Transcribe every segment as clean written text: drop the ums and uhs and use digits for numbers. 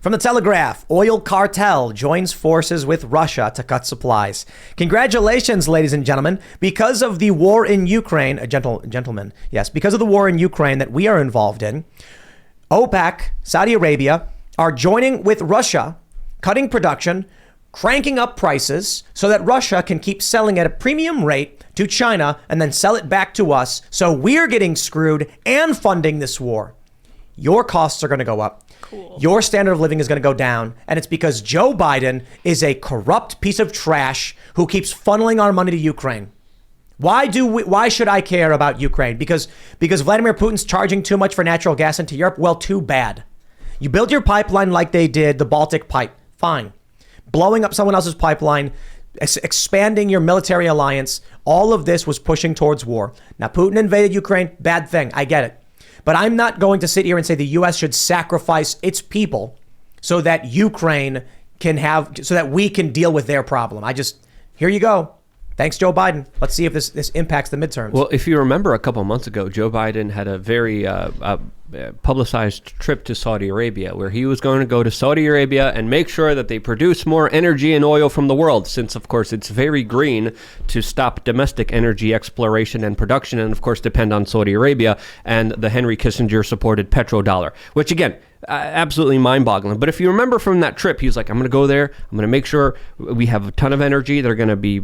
From the Telegraph, oil cartel joins forces with Russia to cut supplies. Congratulations, ladies and gentlemen. Because of the war in Ukraine, gentlemen, yes, because of the war in Ukraine that we are involved in, OPEC, Saudi Arabia, are joining with Russia, cutting production, cranking up prices so that Russia can keep selling at a premium rate to China and then sell it back to us. So we're getting screwed and funding this war. Your costs are going to go up. Cool. Your standard of living is going to go down. And it's because Joe Biden is a corrupt piece of trash who keeps funneling our money to Ukraine. Why should I care about Ukraine? Because Vladimir Putin's charging too much for natural gas into Europe? Well, too bad. You build your pipeline like they did, the Baltic pipe. Fine. Blowing up someone else's pipeline, expanding your military alliance. All of this was pushing towards war. Now, Putin invaded Ukraine. Bad thing. I get it. But I'm not going to sit here and say the U.S. should sacrifice its people so that Ukraine so that we can deal with their problem. Here you go. Thanks, Joe Biden. Let's see if this impacts the midterms. Well, if you remember a couple of months ago, Joe Biden had a very publicized trip to Saudi Arabia, where he was going to go to Saudi Arabia and make sure that they produce more energy and oil from the world, since, of course, it's very green to stop domestic energy exploration and production and, of course, depend on Saudi Arabia and the Henry Kissinger-supported petrodollar, which, again, absolutely mind-boggling. But if you remember from that trip, he was like, I'm going to go there. I'm going to make sure we have a ton of energy. They're going to be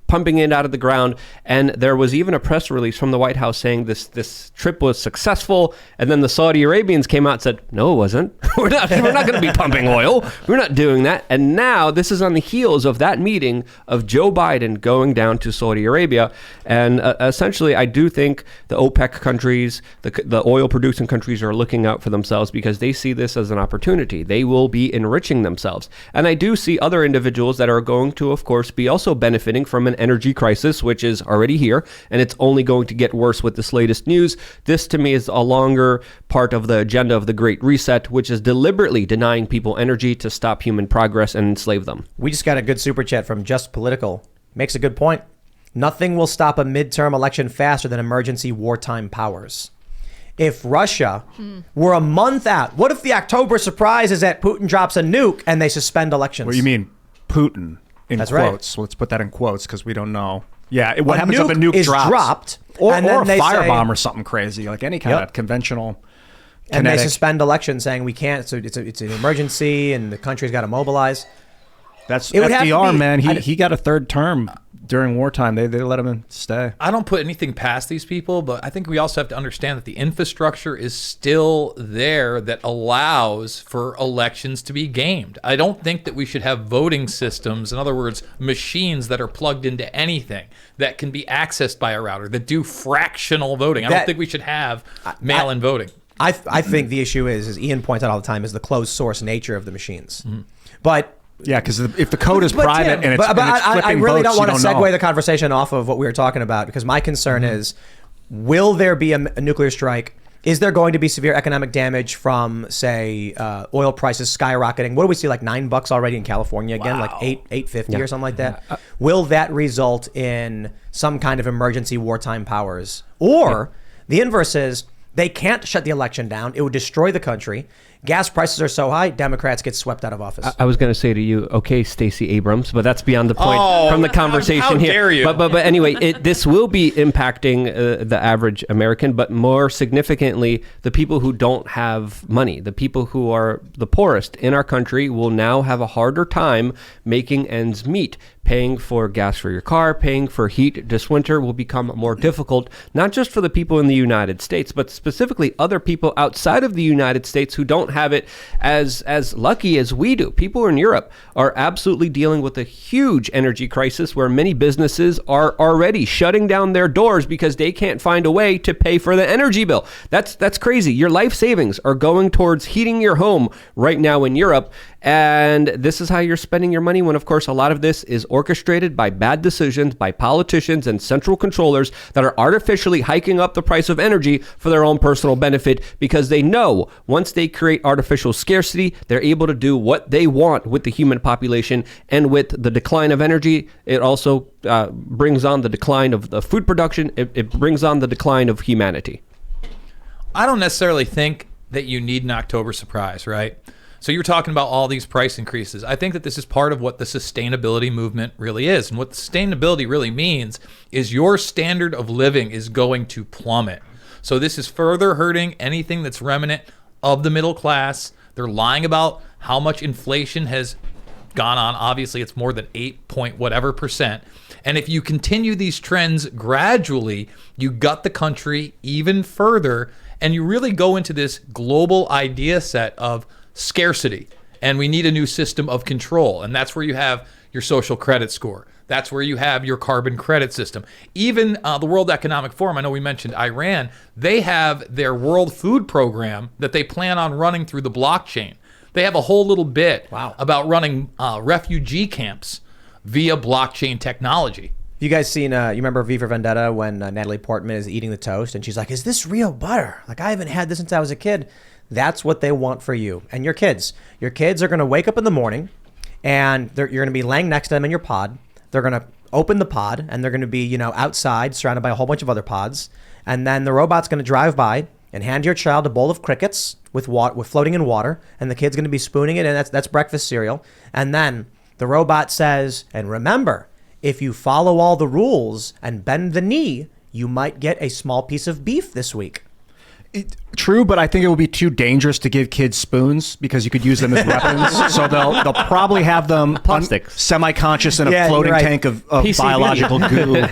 pumping it out of the ground. And there was even a press release from the White House saying this trip was successful. And then the Saudi Arabians came out and said, no, it wasn't. We're not going to be pumping oil. We're not doing that. And now this is on the heels of that meeting of Joe Biden going down to Saudi Arabia. And essentially, I do think the OPEC countries, the oil-producing countries are looking out for themselves because they see this as an opportunity. They will be enriching themselves. And I do see other individuals that are going to, of course, be also benefiting from an energy crisis, which is already here, and it's only going to get worse with this latest news. This, to me, is a longer part of the agenda of the Great Reset, which is deliberately denying people energy to stop human progress and enslave them. We just got a good super chat from Just Political. Makes a good point. Nothing will stop a midterm election faster than emergency wartime powers. If Russia were a month out, what if the October surprise is that Putin drops a nuke and they suspend elections? What do you mean, Putin, in That's quotes? Right. Let's put that in quotes because we don't know. Yeah, what happens if a nuke is drops? Dropped, or and a then firebomb or something crazy, like any kind of conventional And kinetic. they suspend elections saying we can't, so it's an emergency and the country's got to mobilize. That's it FDR, man. He got a third term during wartime. They let him stay. I don't put anything past these people, but I think we also have to understand that the infrastructure is still there that allows for elections to be gamed. I don't think that we should have voting systems, in other words, machines that are plugged into anything that can be accessed by a router that do fractional voting. I don't think we should have mail-in voting. I think the issue is, as Ian points out all the time, is the closed source nature of the machines. But yeah, because if the code is private and it's flipping I really votes, don't want to segue know. the conversation off of what we were talking about, because my concern is, will there be a nuclear strike? Is there going to be severe economic damage from, say, oil prices skyrocketing? What do we see, like $9 already in California again, like $8.50 or something like that? Will that result in some kind of emergency wartime powers? Or the inverse is, they can't shut the election down. It would destroy the country. Gas prices are so high, Democrats get swept out of office. I was going to say to you, okay, Stacey Abrams, but that's beyond the point from the conversation how here. Dare you? But anyway, this will be impacting the average American, but more significantly, the people who don't have money, the people who are the poorest in our country will now have a harder time making ends meet. Paying for gas for your car, paying for heat this winter will become more difficult, not just for the people in the United States, but specifically other people outside of the United States who don't have it as lucky as we do. People in Europe are absolutely dealing with a huge energy crisis where many businesses are already shutting down their doors because they can't find a way to pay for the energy bill. That's crazy. Your life savings are going towards heating your home right now in Europe. And this is how you're spending your money when, of course, a lot of this is orchestrated by bad decisions by politicians and central controllers that are artificially hiking up the price of energy for their own personal benefit because they know once they create artificial scarcity, they're able to do what they want with the human population. And with the decline of energy, it also brings on the decline of the food production. It brings on the decline of humanity. I don't necessarily think that you need an October surprise, right? So you're talking about all these price increases. I think that this is part of what the sustainability movement really is. And what sustainability really means is your standard of living is going to plummet. So this is further hurting anything that's remnant of the middle class. They're lying about how much inflation has gone on. Obviously, it's more than 8 point whatever percent. And if you continue these trends gradually, you gut the country even further, and you really go into this global idea set of scarcity. And we need a new system of control. And that's where you have your social credit score. That's where you have your carbon credit system. Even the World Economic Forum, I know we mentioned Iran, they have their World Food Program that they plan on running through the blockchain. They have a whole little bit about running refugee camps via blockchain technology. You guys seen, you remember V for Vendetta when Natalie Portman is eating the toast and she's like, is this real butter? Like, I haven't had this since I was a kid. That's what they want for you and your kids. Your kids are going to wake up in the morning and you're going to be laying next to them in your pod. They're going to open the pod and they're going to be, outside surrounded by a whole bunch of other pods. And then the robot's going to drive by and hand your child a bowl of crickets with floating in water. And the kid's going to be spooning it, and that's breakfast cereal. And then the robot says, and remember, if you follow all the rules and bend the knee, you might get a small piece of beef this week. True, but I think it would be too dangerous to give kids spoons because you could use them as weapons. So they'll probably have them semi-conscious in a floating tank of biological goo,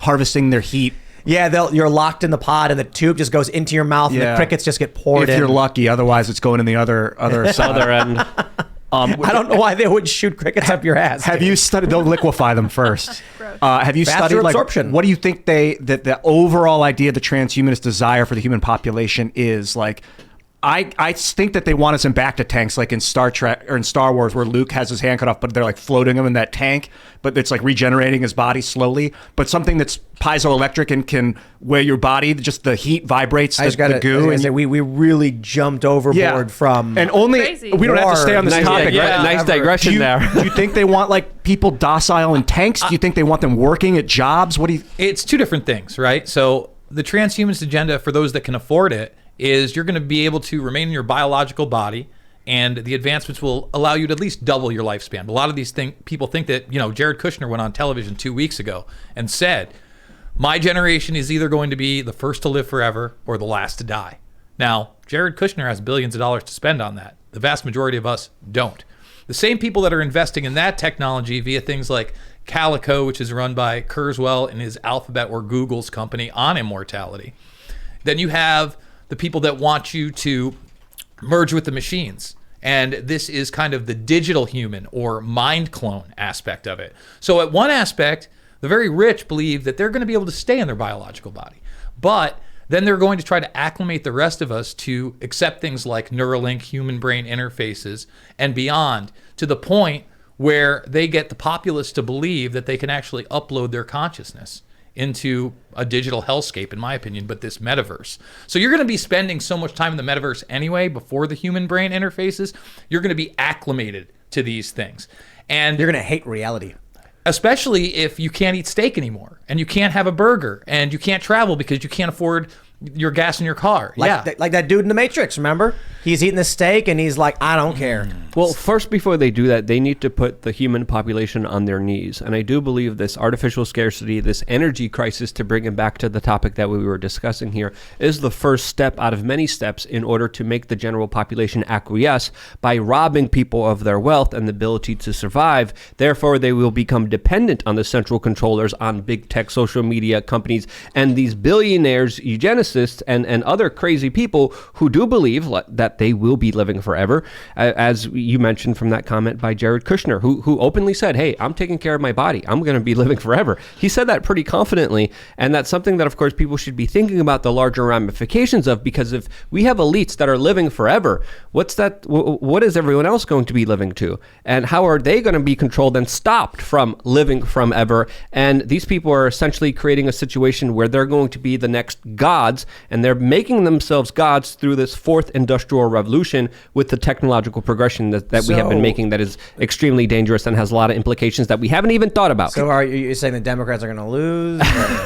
harvesting their heat. Yeah, you're locked in the pod and the tube just goes into your mouth and the crickets just get poured in. If you're lucky, otherwise it's going in the other side. Other end. I don't know why they would shoot crickets up your ass. Have you studied? They'll liquefy them first. Have you Faster studied absorption. What do you think that the overall idea of the transhumanist desire for the human population is like? I think that they want us in back to tanks like in Star Trek or in Star Wars where Luke has his hand cut off, but they're like floating him in that tank, but it's like regenerating his body slowly. But something that's piezoelectric and can where your body, just the heat vibrates the goo. And we really jumped overboard from... And only... We don't have to stay on this topic. Yeah, nice digression there. Do you think they want like people docile in tanks? Do you think they want them working at jobs? What do you... It's two different things, right? So the transhumanist agenda, for those that can afford it, is you're going to be able to remain in your biological body, and the advancements will allow you to at least double your lifespan. A lot of these people think that, Jared Kushner went on television 2 weeks ago and said, my generation is either going to be the first to live forever or the last to die. Now, Jared Kushner has billions of dollars to spend on that. The vast majority of us don't. The same people that are investing in that technology via things like Calico, which is run by Kurzweil and his Alphabet or Google's company on immortality. Then you have the people that want you to merge with the machines. And this is kind of the digital human or mind clone aspect of it. So at one aspect, the very rich believe that they're going to be able to stay in their biological body. But then they're going to try to acclimate the rest of us to accept things like Neuralink, human brain interfaces, and beyond, to the point where they get the populace to believe that they can actually upload their consciousness into a digital hellscape, in my opinion, but this metaverse. So you're going to be spending so much time in the metaverse anyway before the human brain interfaces. You're going to be acclimated to these things. And you're going to hate reality. Especially if you can't eat steak anymore and you can't have a burger and you can't travel because you can't afford your gas in your car. Like that dude in The Matrix, remember? He's eating the steak and he's like, I don't care. Well, first, before they do that, they need to put the human population on their knees. And I do believe this artificial scarcity, this energy crisis, to bring it back to the topic that we were discussing here, is the first step out of many steps in order to make the general population acquiesce by robbing people of their wealth and the ability to survive. Therefore, they will become dependent on the central controllers, on big tech social media companies, and these billionaires, eugenicists, and other crazy people who do believe that they will be living forever, as you mentioned from that comment by Jared Kushner, who openly said, hey, I'm taking care of my body. I'm going to be living forever. He said that pretty confidently, and that's something that, of course, people should be thinking about the larger ramifications of, because if we have elites that are living forever, what is everyone else going to be living to? And how are they going to be controlled and stopped from living forever? And these people are essentially creating a situation where they're going to be the next gods gods, and they're making themselves gods through this fourth industrial revolution with the technological progression that we have been making that is extremely dangerous and has a lot of implications that we haven't even thought about. So are you saying the Democrats are going to lose?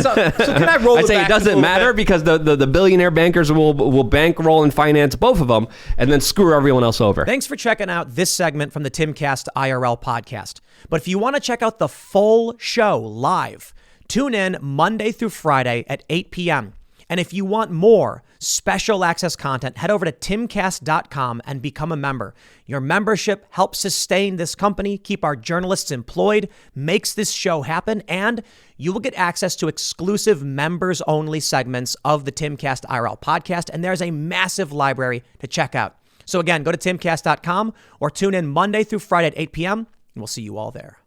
So can I roll I'd it say back it doesn't a little matter bit? because the billionaire bankers will bankroll and finance both of them and then screw everyone else over. Thanks for checking out this segment from the Timcast IRL podcast. But if you want to check out the full show live, tune in Monday through Friday at 8 p.m. And if you want more special access content, head over to timcast.com and become a member. Your membership helps sustain this company, keep our journalists employed, makes this show happen, and you will get access to exclusive members-only segments of the Timcast IRL podcast, and there's a massive library to check out. So again, go to timcast.com or tune in Monday through Friday at 8 p.m., and we'll see you all there.